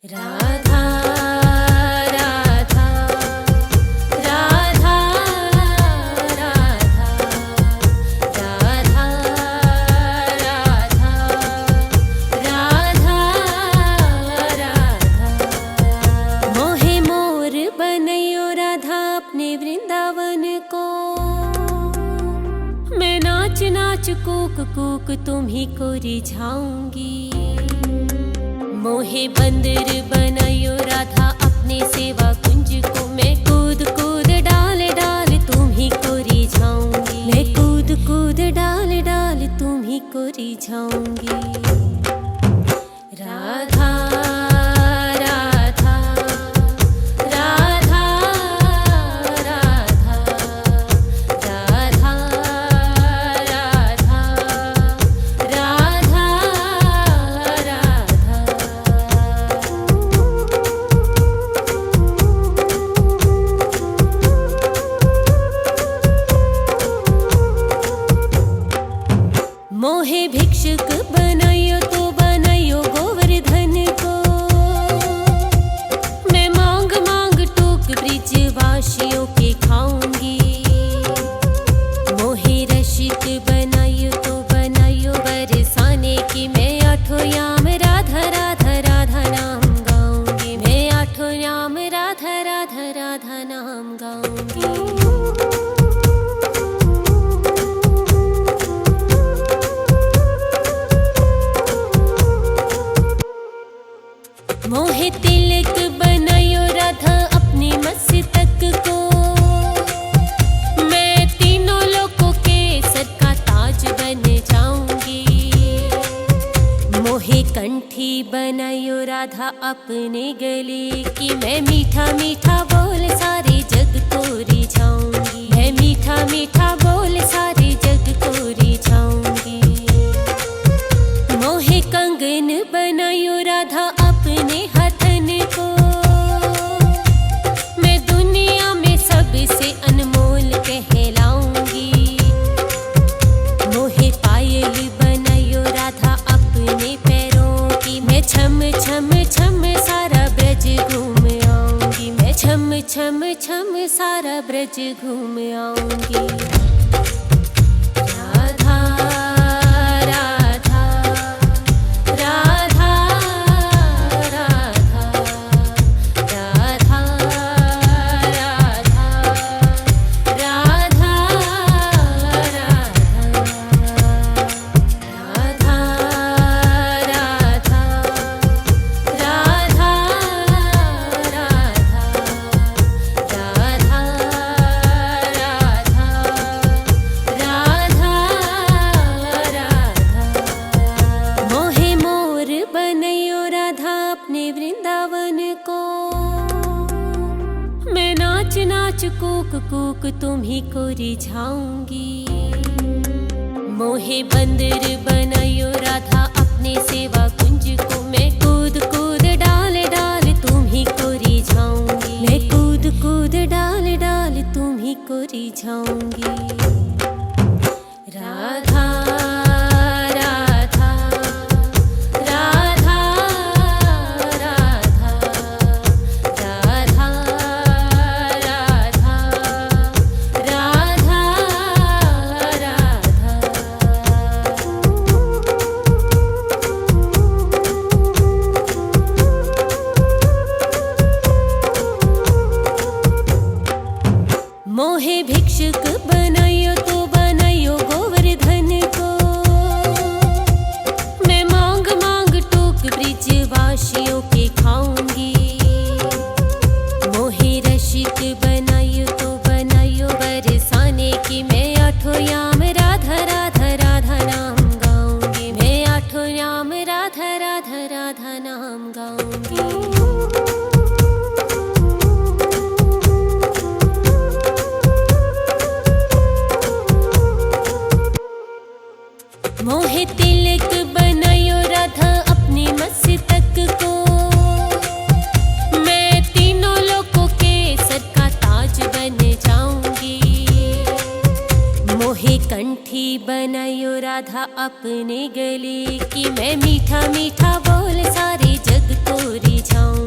राधा राधा राधा राधा राधा राधा राधा राधा मोहे मोर बनैयो राधा अपने वृंदावन को। मैं नाच नाच कूक कूक तुम्ही को रिझाऊंगी। मोहे बंदर बनायो राधा अपने सेवा कुंज को। मैं कूद कूद डाल डाल तुम्ही को रिझाऊंगी। मैं कूद कूद डाल डाल तुम्ही को रिझाऊंगी। राधा राधा राधा राधा राधा राधा राधा मोहे भिक्षुक बनायो तो बनायो गोवर्धन को। मैं मांग मांग टोक ब्रिजवासियों के खाऊंगी। मोहे रसिक बनायो तो बनायो बरसाने की। मैं आठों याम राधा राधा राधा नाम गाऊंगी। मैं आठों याम राधा राधा राधा नाम गाऊंगी। मोहे तिलक बनायो राधा अपने मस्तक को। मैं तीनों लोगों के सर का ताज बन जाऊंगी। मोहे कंठी बनायो राधा अपने गले की। मैं मीठा मीठा बोल सारे जग को रिझाऊंगी। मैं मीठा मीठा बोल सारे जग को रिझाऊंगी। मोहे कंगन बनायो राधा अपने हथन को। मैं दुनिया में सबसे अनमोल कहलाऊंगी। मोहे पायल बनायो राधा अपने पैरों की। मैं छम छम छम सारा ब्रज घूम आऊंगी। मैं छम छम छम सारा ब्रज घूम आऊंगी। राधा राधा राधा राधा राधा राधा राधा राधा राधा राधा मोहे मोर बनैयो राधा अपने वृंदावन को। मैं नाच नाच कूक कूक तुम्ही को रिझाऊंगी। मोहे बंदर बनायो राधा अपने सेवा कुंज को। मैं कूद कूद डाल डाल तुम्ही को रिझाऊंगी। मैं कूद कूद डाल डाल तुम्ही को रिझाऊंगी। राधा राधा राधा राधा राधा राधा राधा राधा मोहे भिक्षुक बनायो तो बनायो गोवर्धन को। मैं मांग मांग टोक ब्रिजवासियों के खाऊंगी। मोहे रसिक बनायो तो बनायो बरसाने की। मैं आठों याम राधा राधा राधा नाम गाऊंगी। मैं आठों याम राधा राधा राधा नाम गाऊंगी। मोहे तिलक बनायो राधा अपने मस्तक को। मैं तीनों लोगों के सर का ताज बन जाऊंगी। मोहे कंठी बनायो राधा अपने गले की। मैं मीठा मीठा बोल सारे जग को रिझाऊंगी।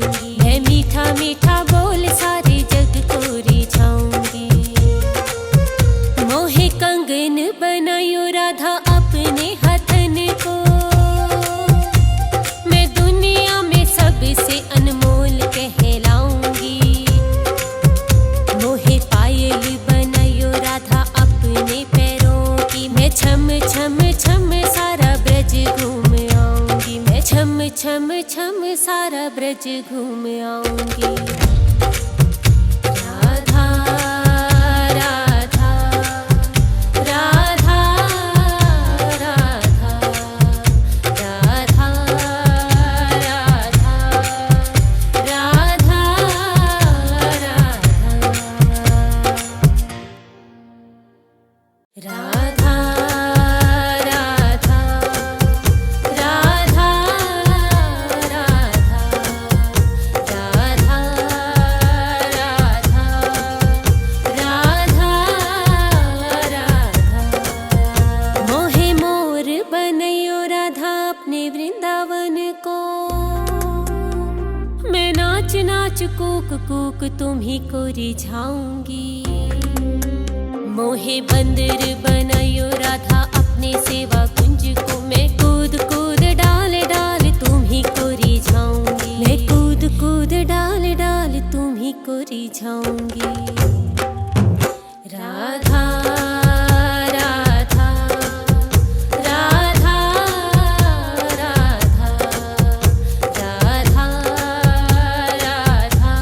ब्रज घूम आऊंगी। राधा राधा राधा राधा राधा राधा राधा राधा राधा मोहे मोर बनैयो राधा अपने वृंदावन को। मैं नाच नाच कूक कूक तुम्ही को रिझाऊंगी। मोहे बंदर बनैयो राधा अपने सेवा कुंज को। मैं कूद कूद डाल डाल तुम्ही को रिझाऊंगी। मैं कूद कूद डाल डाल तुम्ही को रिझाऊंगी। राधा राधा राधा राधा राधा राधा राधा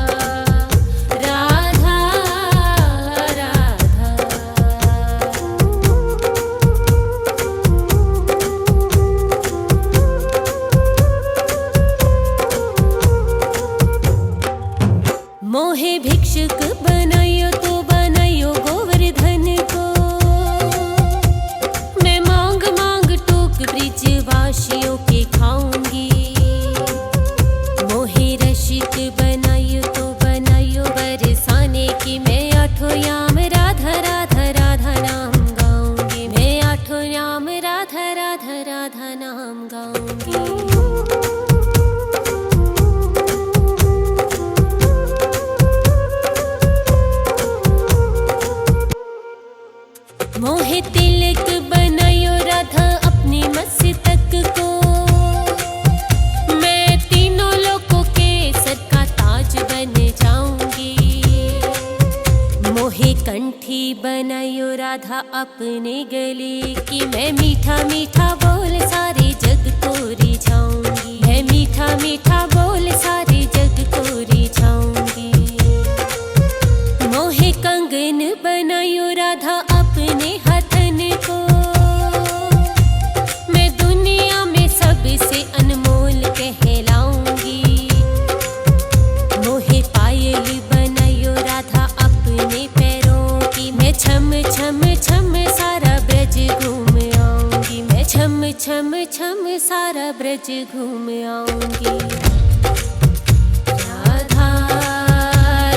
मोहे भिक्षुक बनैयो तो बनैयो गोवर्धन को। मैं मांग मांग टोक ब्रिजवासियों के खाऊंगी। मोहे रसिक बनैयो तो बनैयो बरसाने की। मैं आठों याम राधा राधा राधा नाम गाऊंगी। मैं आठों याम राधा राधा राधा नाम गाऊंगी। मोहे तिलक बनैयो राधा अपने मस्तक को। मैं तीनों लोकों के सर का ताज बन जाऊंगी। मोहे कंठी बनैयो राधा अपने गले की। मैं मीठा मीठा बोल सारे जग को रिझाऊंगी। मैं मीठा मीठा बोल सारे जग को रिझाऊंगी। मोहे कंगन बनैयो राधा अपने हथन को। मैं दुनिया में सबसे अनमोल कहलाऊंगी। मोहे पायल बनैयो राधा अपने पैरों की। मैं छम छम छम सारा ब्रज घूम आऊंगी। मैं छम छम छम सारा ब्रज घूम आऊंगी। राधा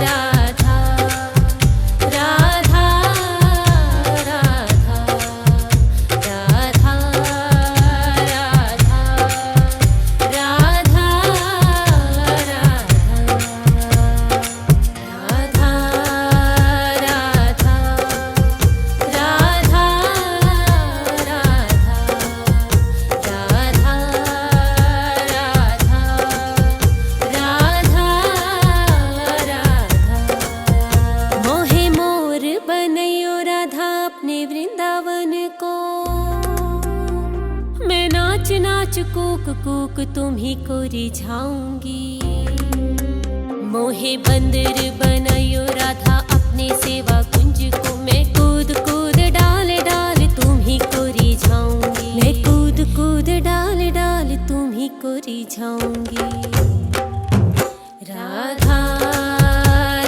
राधा राधा राधा राधा राधा राधा राधा राधा राधा मोहे मोर बनैयो राधा अपने वृंदावन को। मैं नाच नाच कूक कूक तुम्ही को रिझाऊंगी। मोहे बंदर बनैयो राधा अपने सेवा कुंज को। मैं कूद कूद डाल डाल तुम्ही को रिझाऊंगी। मैं कूद कूद डाल डाल तुम्ही को रिझाऊंगी। राधा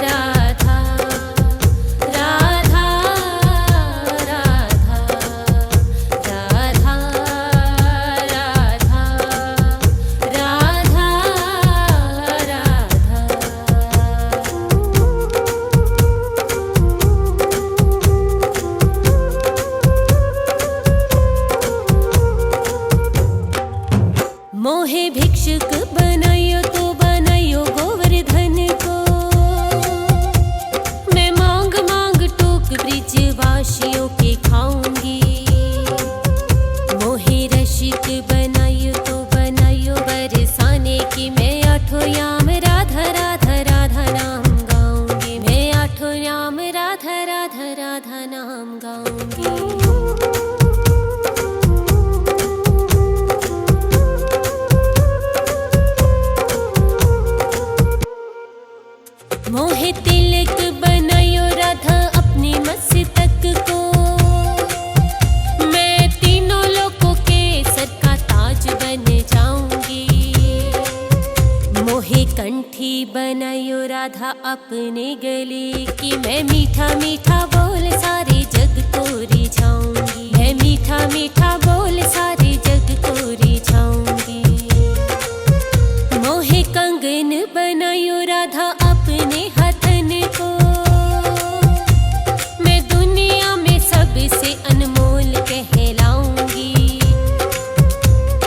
राधा राधा राधा राधा राधा राधा राधा मोहे भिक्षुक बनैयो तो बनैयो गोवर्धन को। मैं मांग मांग टोक ब्रिजवासियों के खाऊंगी। मोहे रसिक बनैयो तो बनैयो बरसाने की। मैं आठों याम राधा राधा राधा नाम गाऊंगी। मैं आठों याम राधा राधा राधा नाम गाऊंगी। मोहे तिलक बनायो राधा अपनी मस्तक को, मैं तीनों लोगों के सर का ताज बन जाऊंगी। मोहे कंठी बनायो राधा अपने गले की, मैं मीठा मीठा बोल सारे जग को रिझाऊंगी। मैं मीठा मीठा बोल सारे जग को रिझाऊंगी। मोहे कंगन बनायो राधा अपने हथन को, मैं दुनिया में सबसे अनमोल कहलाऊंगी।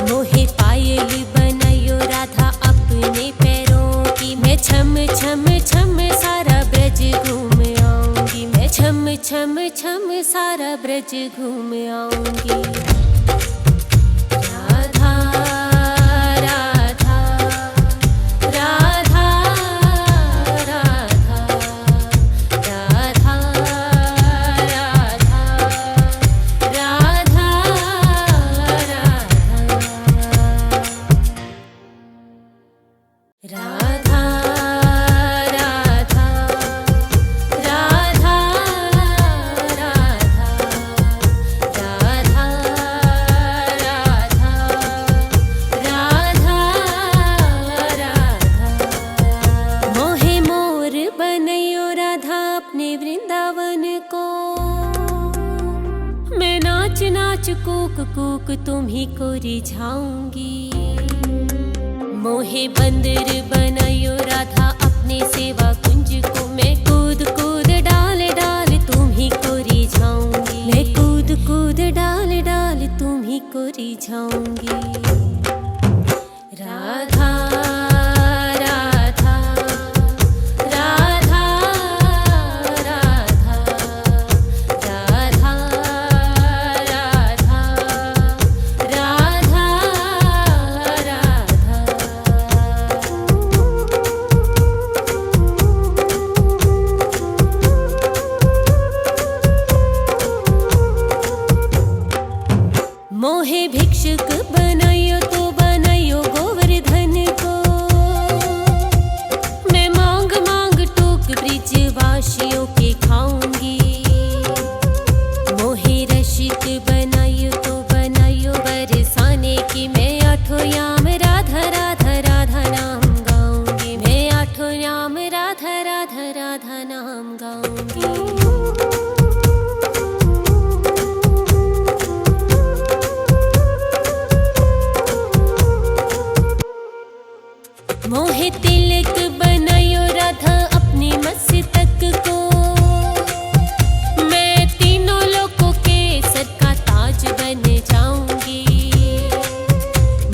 मोहे पायल बनायो राधा अपने पैरों की, मैं छम छम छम सारा ब्रज घूम आऊंगी। मैं छम छम छम सारा ब्रज घूम आऊंगी। राधा राधा राधा राधा राधा राधा राधा राधा मोहे मोर बनयो राधा अपने वृंदावन को, मैं नाच नाच कूक कूक तुम्ही को रिझाऊंगी। मोहे बंदर बनायो राधा अपने सेवा कुंज को, मैं कूद कूद डाल डाल तुम्ही को रिझाऊंगी। मैं कूद कूद डाल डाल तुम्ही को रिझाऊंगी। राधा राधा राधा राधा राधा राधा राधा मोहे भिक्षुक बनायो तो बनायो गोवर्धन को, मैं मांग मांग टोक ब्रिजवासियों के खाऊंगी। मोहे रसिक बनायो तो बनायो बरसाने की, मैं आठों याम राधा राधा राधा नाम गाऊंगी। मैं आठों याम राधा राधा राधा नाम गाऊंगी। मोहे तिलक बनायो राधा अपनी मस्तक को, मैं तीनों लोगों के सर का ताज बन जाऊंगी।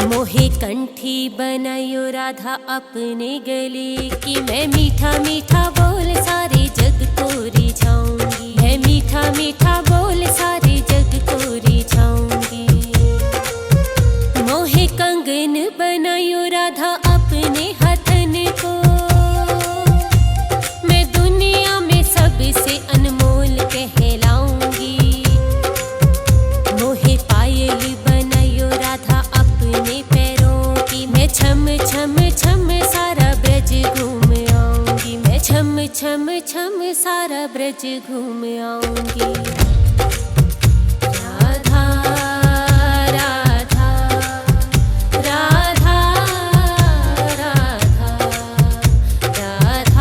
मोहे कंठी बनायो राधा अपने गले की, मैं मीठा मीठा बोल सारे जग को रिझाऊंगी। मैं मीठा मीठा बोल सारे जग को रिझाऊंगी। मोहे कंगन बनायो राधा अपने हथन को, मैं दुनिया में सबसे अनमोल कहलाऊंगी। मोहे पायल बनायो राधा अपने पैरों की, मैं छम छम छम सारा ब्रज घूम आऊंगी। मैं छम छम छम सारा ब्रज घूम आऊंगी। राधा राधा राधा राधा राधा राधा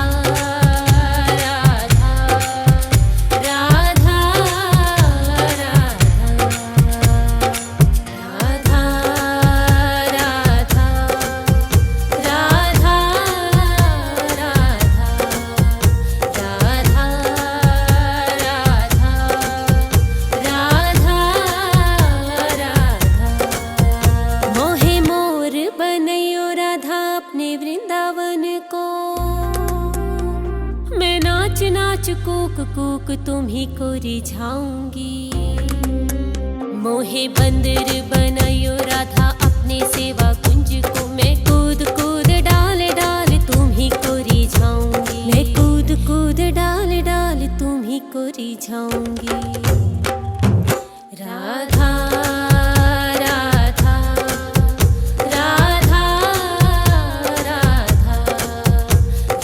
राधा राधा राधा राधा मोहे मोर बनयो राधा अपने वृंदावन को, मैं नाच नाच कूक कूक तुम्ही को रिझाऊंगी। मोहे बंदर बनयो राधा अपने सेवा कुंज को, मैं कूद कूद डाल डाल तुम्ही को रिझाऊंगी। मैं कूद कूद डाल डाल तुम्ही को रिझाऊंगी। राधा राधा राधा राधा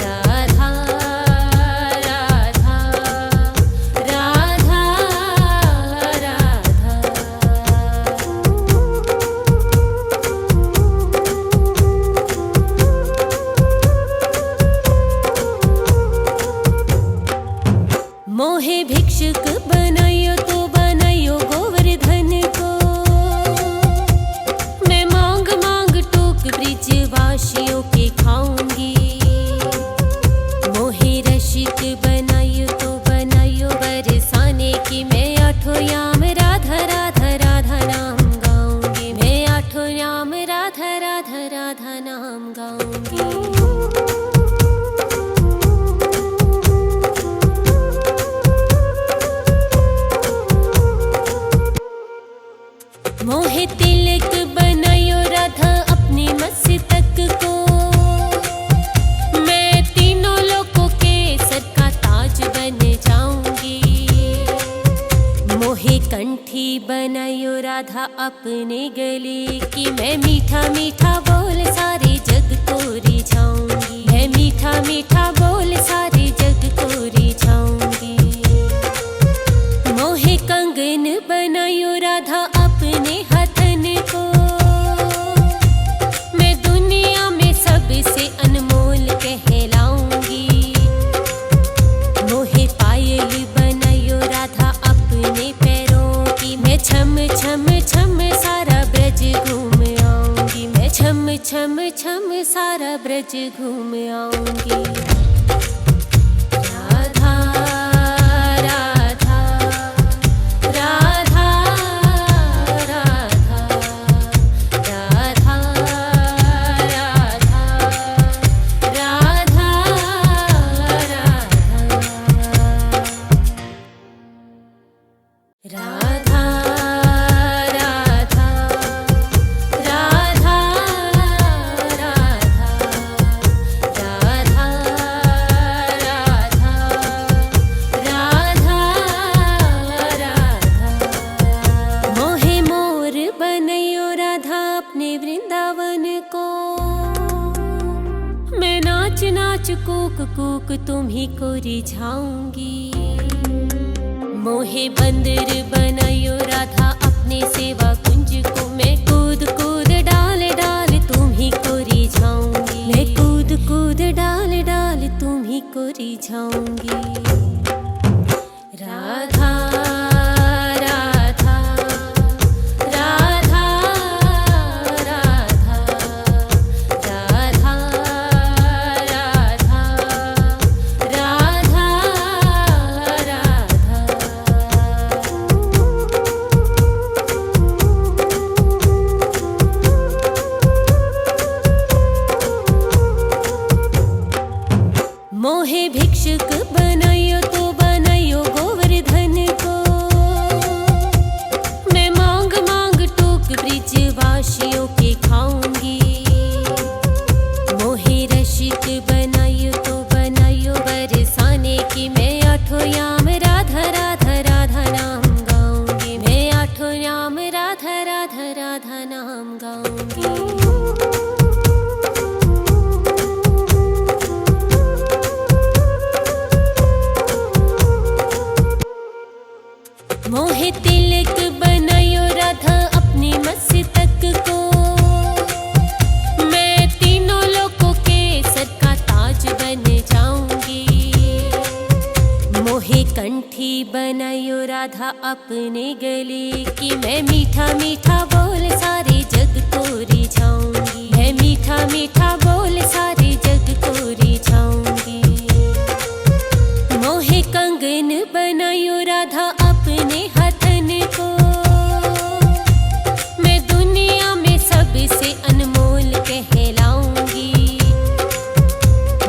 राधा राधा अपने गले कि मैं मीठा मीठा बोल सारे जग को रिझाऊंगी, मैं मीठा मीठा बोल सारे जग को रिझाऊंगी। मोहे कंगन बनायो राधा अपने हथन को, मैं दुनिया में सबसे अनमोल कहलाऊंगी। मोहे पायल बनायो राधा अपने पैरों की, मैं छम छम छम सारा ब्रज घूम आऊंगी, मैं छम छम छम सारा ब्रज घूम आऊंगी। राधा राधा राधा राधा राधा राधा राधा राधा राधा मोहे मोर बनयो राधा अपने वृंदावन को, मैं नाच नाच कूक कूक तुम्ही को रिझाऊंगी। मोहे बंदर बनायो राधा अपने सेवा कुंज को, मैं कूद कूद डाल डाल तुम्ही को रिझाऊंगी, मैं कूद कूद डाल डाल तुम्ही को रिझाऊंगी। राधा राधा राधा राधा राधा राधा राधा मोहे भिक्षुक बनायो तो बनायो गोवर्धन को, मैं मांग मांग टोक ब्रिजवासियों के खाऊंगी। मोहे रसिक बनायो तो बनायो बरसाने की, मैं आठों याम राधा राधा राधा नाम गाऊंगी, मैं आठों याम राधा राधा राधा नाम गाऊंगी। मोहे तिलक बनायो राधा अपने मस्तक को, मैं तीनों लोकों के सर का ताज बन जाऊंगी। मोहे कंठी बनायो राधा अपने गले कि, मैं मीठा मीठा बोल सारे जग को रिझाऊंगी, मैं मीठा मीठा बोल सारे जग को रिझाऊंगी। मोहे कंगन बनायो राधा अपने हथन को, मैं दुनिया में सबसे अनमोल कहलाऊंगी।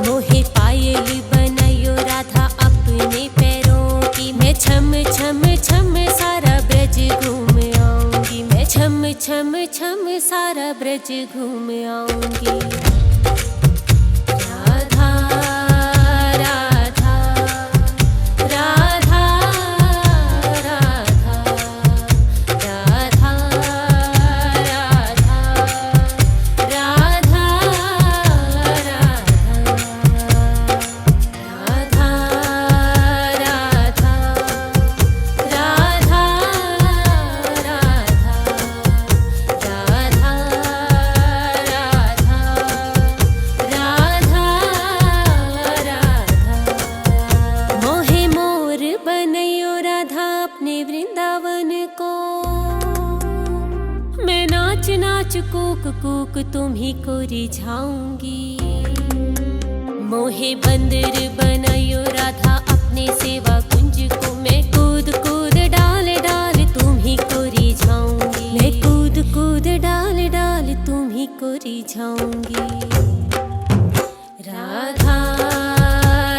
मोहे पायल बनायो राधा अपने पैरों की, मैं छम छम छम सारा ब्रज घूम आऊंगी, मैं छम छम छम सारा ब्रज घूम आऊंगी। राधा राधा राधा राधा राधा राधा राधा राधा राधा राधा मोहे मोर बनयो राधा अपने वृंदावन को, मैं नाच नाच कूक कूक तुम्ही को रिझाऊंगी। मोहे बंदर बनयो राधा अपने सेवा कुंज को, मैं कूद कूद डाल डाल तुम्ही को रिझाऊंगी, मैं कूद कूद डाल डाल तुम्ही को रिझाऊंगी। राधा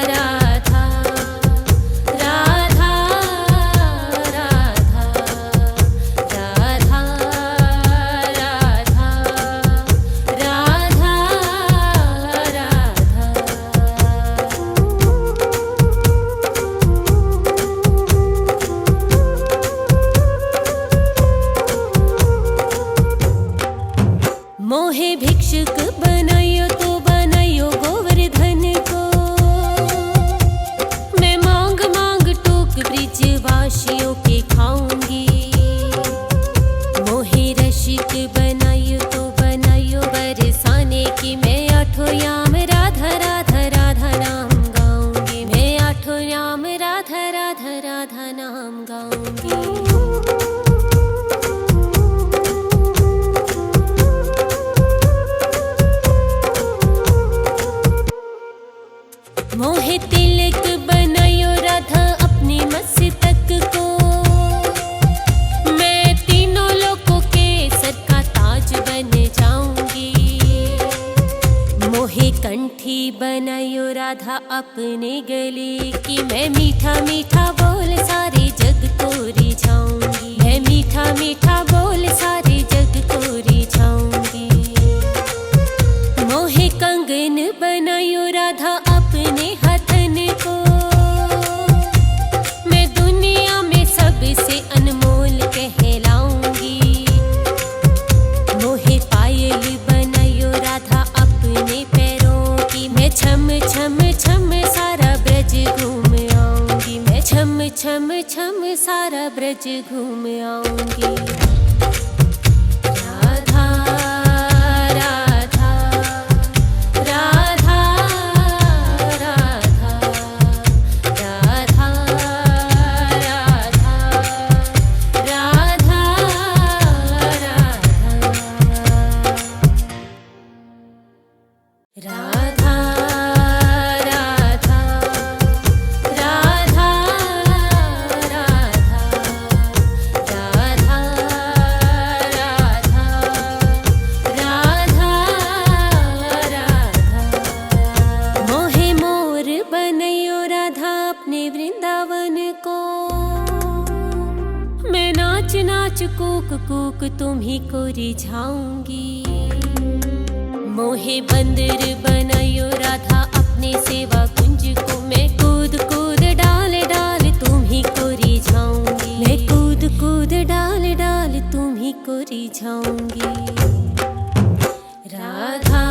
राधा राधा राधा राधा राधा राधा राधा। मोहे तिलक बनायो राधा अपनी मस्तक को, मैं तीनों लोगों के सर का ताज बन जाऊंगी। मोहे कंठी बनायो राधा अपने गले की, मैं मीठा मीठा बोल सारे जग को रिझाऊंगी। मैं मीठा मीठा बोल सारे जग को रिझाऊंगी। मोहे कंगन बनायो राधा अपने हथन को, मैं दुनिया में सबसे अनमोल कहलाऊंगी। मोहे पायल बनायो राधा अपने पैरों की, मैं छम छम छम सारा ब्रज घूम आऊंगी। मैं छम छम छम सारा ब्रज घूम आऊंगी। राधा राधा राधा राधा राधा राधा राधा राधा मोहे मोर बनयो राधा अपने वृंदावन को, मैं नाच नाच कूक कूक तुम्ही को रिझाऊंगी। मोहे बंदर बनायो राधा अपने सेवा कुंज को, मैं कूद कूद डाल डाल तुम्ही को रिझाऊंगी। मैं कूद कूद डाल डाल तुम्ही को रिझाऊंगी। राधा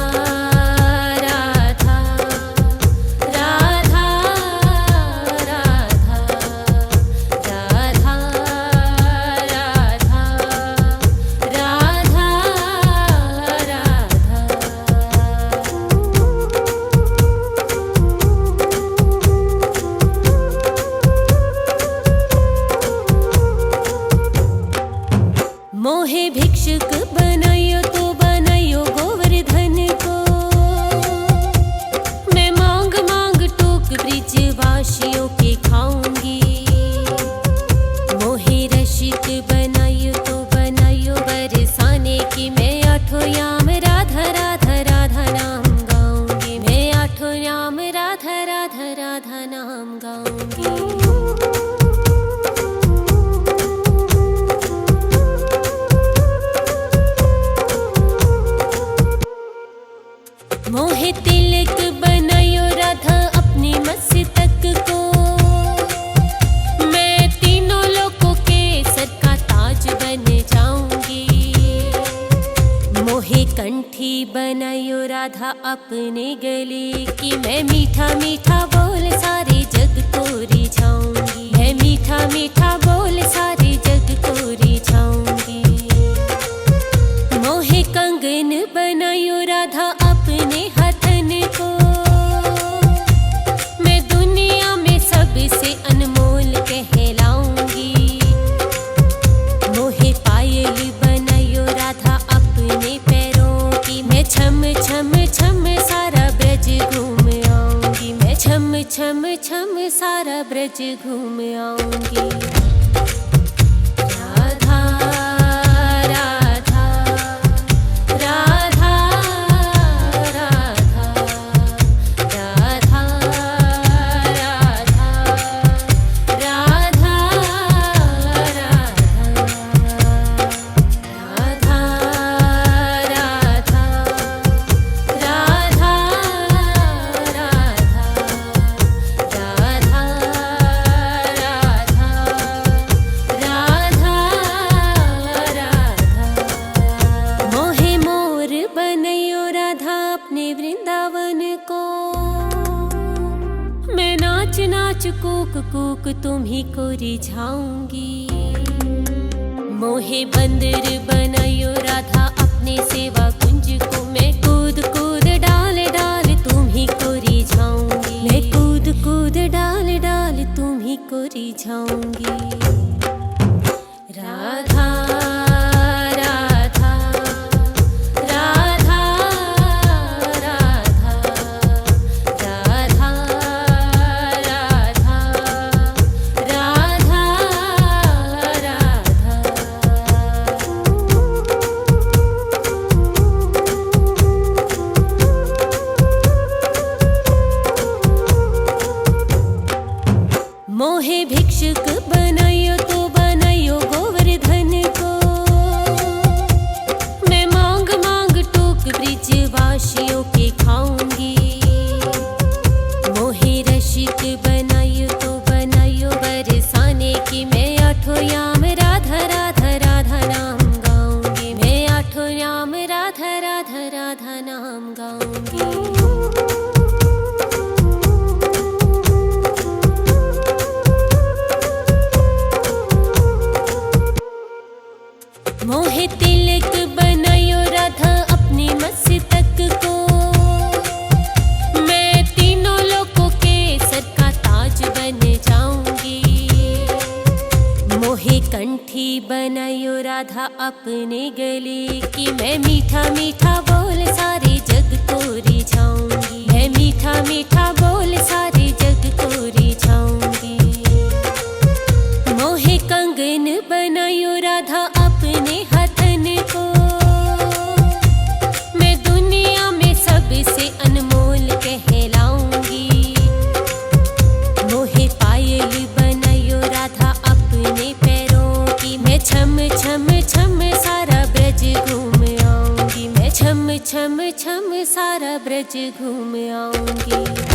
राधा राधा राधा राधा राधा राधा मोहे भिक्षुक बनायो तो बनायो गोवर्धन को, मैं मांग मांग टोक ब्रिजवासियों के खाऊंगी। मोहे रसिक बनायो तो बनायो बरसाने की, मैं आठों याम राधा राधा राधा नाम गाऊंगी। मैं आठों याम राधा राधा राधा नाम गाऊंगी। मोहे तिलक बनायो राधा अपनी मस्तक को, मैं तीनों लोगों के सर का ताज बन जाऊंगी। मोहे कंठी बनायो राधा अपने गले की, मैं मीठा मीठा बोल सारे जग को रिझाऊंगी। मैं मीठा मीठा बोल सारे जग को रिझाऊंगी। मोहे कंगन बनायो राधा अपने हथन को, मैं दुनिया में सबसे अनमोल कहलाऊंगी। मोहे पायल बनायो राधा अपने पैरों की, मैं छम छम छम सारा ब्रज घूम आऊंगी। मैं छम छम छम सारा ब्रज घूम आऊंगी। राधा राधा राधा राधा राधा राधा राधा राधा राधा राधा मोहे मोर बनयो राधा अपने वृंदावन को, मैं नाच नाच कूक कूक तुम्ही को रिझाऊंगी। मोहे बंदर बनयो राधा अपने सेवा कुंज को, मैं कूद कूद डाल डाल तुम्ही को रिझाऊंगी। मैं कूद कूद डाल डाल तुम्ही को रिझाऊंगी। राधा राधा राधा राधा राधा मूषक बनायो तो बनायो गोवर्धन को। मैं मांग मांग टोक ब्रिजवासियों के खाऊंगी। मोहे रसिक बनायो तो बनायो बरसाने की। मैं आठों याम राधा राधा राधा नाम गाऊंगी। मैं आठों याम राधा राधा राधा नाम गाऊंगी। मोहे तिलक बनायो राधा अपने मस्तक को। मैं तीनों लोगों के सर का ताज बन जाऊंगी। मोहे कंठी बनायो राधा अपने गले की। मैं मीठा मीठा बोल सारे जग को रिझाऊंगी। मैं मीठा मीठा बोल सारे जग को रिझाऊंगी। मोहे कंगन बनायो राधा अपने हथन को। मैं दुनिया में सबसे अनमोल कहलाऊंगी। मोहे पायल बनायो राधा अपने पैरों की। मैं छम छम छम सारा ब्रज घूम आऊंगी। मैं छम छम छम सारा ब्रज घूम आऊंगी।